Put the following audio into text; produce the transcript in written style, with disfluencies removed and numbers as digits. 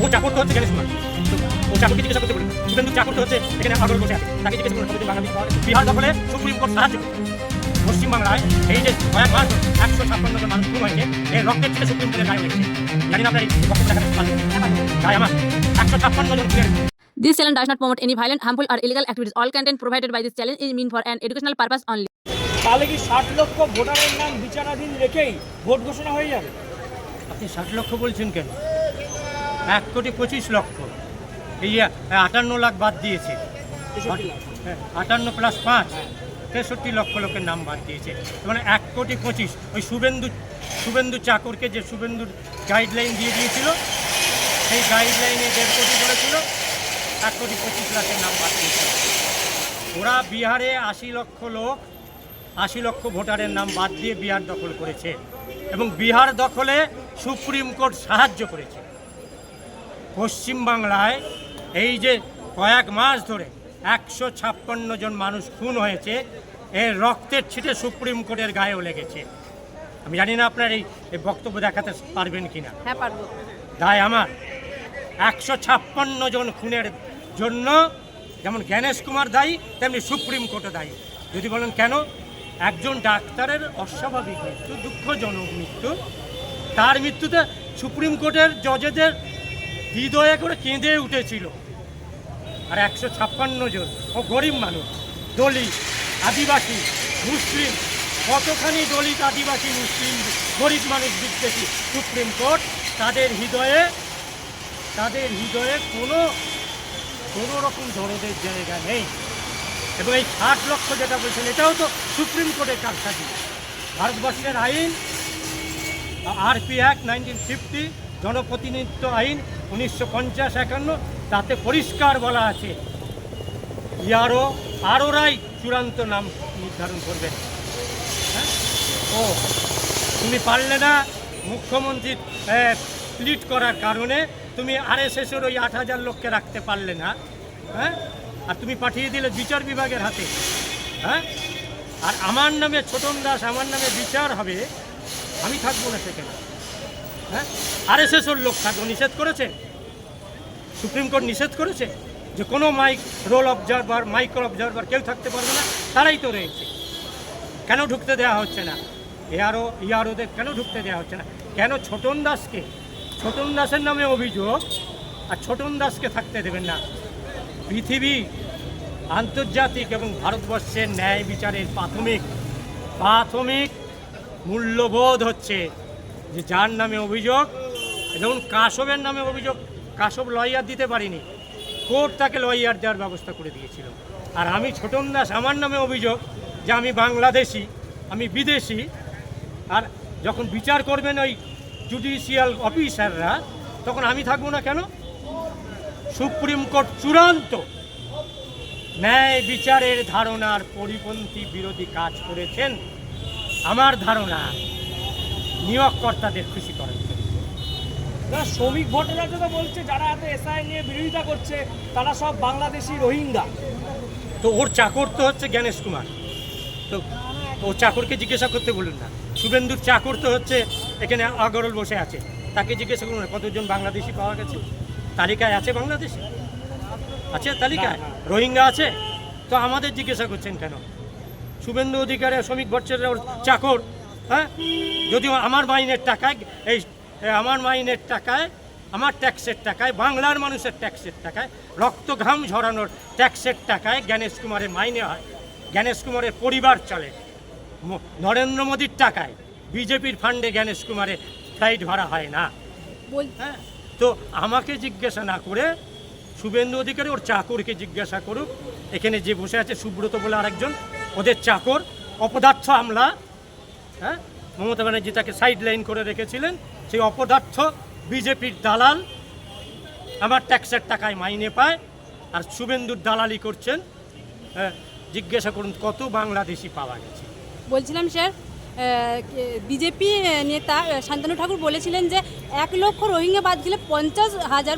ও চাকর তো হচ্ছে জ্ঞানেশ কুমার, তো ও চাকরকে জিজ্ঞাসা করতে বলুন। শুভেন্দু চাকর তো হচ্ছে এখানে আগর বসে আছে, তাকে জিজ্ঞাসা করুন কতদিন বাংলাদেশ পাওয়া গেছে। বিহার দখলে সুপ্রিম কোর্ট সাহায্য করে। পশ্চিমবাংলায় এই যে কয়েক মাস 156 জন মানুষ খুন হয়েছে, এর রক্তের ছেলে সুপ্রিম কোর্টের গায়ে লেগেছে। জানি না আপনার এই বক্তব্য দেখাতে পারবেন, তাই আমার 156 জন খুনের। This channel does not promote any violent, harmful, or illegal activities. All content provided by this channel is meant for an educational purpose only. তাহলে কি 60 লক্ষ ভোটারের নাম বিচারাধীন রেখেই ভোট ঘোষণা হয়ে যাবে? আপনি 60 লক্ষ বলছেন কেন? 1,25,00,000। এই 58 লাখ বাদ দিয়েছে, 58 প্লাস 5 63 লক্ষ লোকের নাম বাদ দিয়েছে, মানে 1,25,00,000। ওই শুভেন্দু চাকরকে যে শুভেন্দুর গাইডলাইন দিয়ে দিয়েছিল, সেই গাইডলাইনে 1.5 কোটি বলেছিল, 1,25,00,000 নাম বাদ দিয়েছিল। ওরা বিহারে 80 লক্ষ লোক, 80 লক্ষ ভোটারের নাম বাদ দিয়ে বিহার দখল করেছে, এবং বিহার দখলে সুপ্রিম কোর্ট সাহায্য করেছে। পশ্চিমবাংলায় এই যে কয়েক মাস ধরে 156 জন মানুষ খুন হয়েছে, এর রক্তের ছিটে সুপ্রিম কোর্টের গায়েও লেগেছে। আমি জানি না আপনার এই বক্তব্য দেখাতে পারবেন কিনা। হ্যাঁ, পারবো। তাই আমার 156 জন খুনের জন্য যেমন জ্ঞানেশ কুমার দায়ী, তেমনি সুপ্রিম কোর্টও দায়ী। যদি বলেন কেন, একজন ডাক্তারের অস্বাভাবিক মৃত্যু, দুঃখজনক মৃত্যু, তার মৃত্যুতে সুপ্রিম কোর্টের জজেদের হৃদয়ে করে কেঁদে উঠেছিল। আর 156 জন ও গরিব মানুষ, দলিত, আদিবাসী, মুসলিম, কতখানি দলিত, আদিবাসী, মুসলিম, গরিব মানুষ বিদ্বেষী সুপ্রিম কোর্ট, তাদের হৃদয়ে কোনো রকম দরদের জায়গা নেই। এবং এই 60 লক্ষ যেটা বলছেন, এটাও তো সুপ্রিম কোর্টের কারসাজি। ভারতবর্ষের আইন আরপি অ্যাক্ট 1950, জনপ্রতিনিধিত্ব আইন 1950-51, তাতে পরিষ্কার বলা আছে আরোরাই চূড়ান্ত নাম নির্ধারণ করবেন। হ্যাঁ, ও তুমি পারলে না মুখ্যমন্ত্রী প্লিট করার কারণে, তুমি RSS-এর ওই 8,000 লোককে রাখতে পারলে না, হ্যাঁ, আর তুমি পাঠিয়ে দিলে বিচার বিভাগের হাতে। হ্যাঁ, আর আমার নামে ছোটন দাস, আমার নামে বিচার হবে, আমি থাকবো না সেখানে। হ্যাঁ, RSS-এর লোক থাকবো, নিষেধ করেছে সুপ্রিম কোর্ট, নিষেধ করেছে যে কোনো রোল অবজারভার, মাইক্রো অবজারভার কেউ থাকতে পারবে না। তারাই তো রয়েছে, কেন ঢুকতে দেওয়া হচ্ছে না? ইয়ারোদের কেন ঢুকতে দেওয়া হচ্ছে না? কেন ছোটন দাসের নামে অভিযোগ, আর ছোটন দাসকে থাকতে দেবেন না? পৃথিবী, আন্তর্জাতিক এবং ভারতবর্ষের ন্যায় বিচারের প্রাথমিক মূল্যবোধ হচ্ছে যে যার নামে অভিযোগ, যেমন কাশবের নামে অভিযোগ, কাশব লয়ার দিতে পারিনি, কোর্ট তাকে লয়ার দেওয়ার ব্যবস্থা করে দিয়েছিল। আর আমি ছোটন দাস, আমার নামে অভিযোগ যে আমি বাংলাদেশি, আমি বিদেশি, আর যখন বিচার করবেন ওই জুডিশিয়াল অফিসাররা, তখন আমি থাকবো না কেন? সুপ্রিম কোর্ট চূড়ান্ত ন্যায় বিচারের ধারণার পরিপন্থী বিরোধী কাজ করেছেন। আমার ধারণা নিয়োগকর্তাদের খুশি করেন। না, শ্রমিক ভোটাররা তো বলছে যারা এত এসআই নিয়ে বিরোধিতা করছে তারা সব বাংলাদেশি রোহিঙ্গা। তো ওর চাকর তো হচ্ছে জ্ঞানেশ কুমার, তো ও চাকরকে জিজ্ঞাসা করতে বলুন না। শুভেন্দুর চাকর তো হচ্ছে এখানে আগরল বসে আছে, তাকে জিজ্ঞাসা করুন না কতজন বাংলাদেশি পাওয়া গেছে। তালিকায় আছে বাংলাদেশি? আছে তালিকায়? রোহিঙ্গা আছে? তো আমাদের জিজ্ঞাসা করছেন কেন? শুভেন্দু অধিকারী, শ্রমিক ভট্টাচার্য ওর চাকর। হ্যাঁ, যদিও আমার মাইনের টাকায়, আমার ট্যাক্সের টাকায়, বাংলার মানুষের ট্যাক্সের টাকায়, রক্ত ঘাম ঝরানোর ট্যাক্সের টাকায় জ্ঞানেশ কুমারের মাইনে হয়, জ্ঞানেশ কুমারের পরিবার চলে। নরেন্দ্র মোদীর টাকায়, বিজেপির ফান্ডে জ্ঞানেশ কুমারের ফ্লাইট ভাড়া হয় না। হ্যাঁ, তো আমাকে জিজ্ঞাসা না করে শুভেন্দু অধিকারী ওর চাকরকে জিজ্ঞাসা করুক। এখানে যে বসে আছে সুব্রত বলে আরেকজন, ওদের চাকর, অপদার্থ আমলা। হ্যাঁ, মমতা ব্যানার্জি তাকে সাইড লাইন করে রেখেছিলেন, সেই অপদার্থ বিজেপির দালাল আমার ট্যাক্সের টাকায় মাইনে পায়, আর শুভেন্দুর দালালি করছেন। হ্যাঁ, জিজ্ঞাসা করুন কত বাংলাদেশি পাওয়া গেছে। বলছিলাম স্যার, বিজেপি নেতা শান্তনু ঠাকুর বলেছিলেন যে 1 লক্ষ রোহিঙ্গা বাদ গেলে 50,000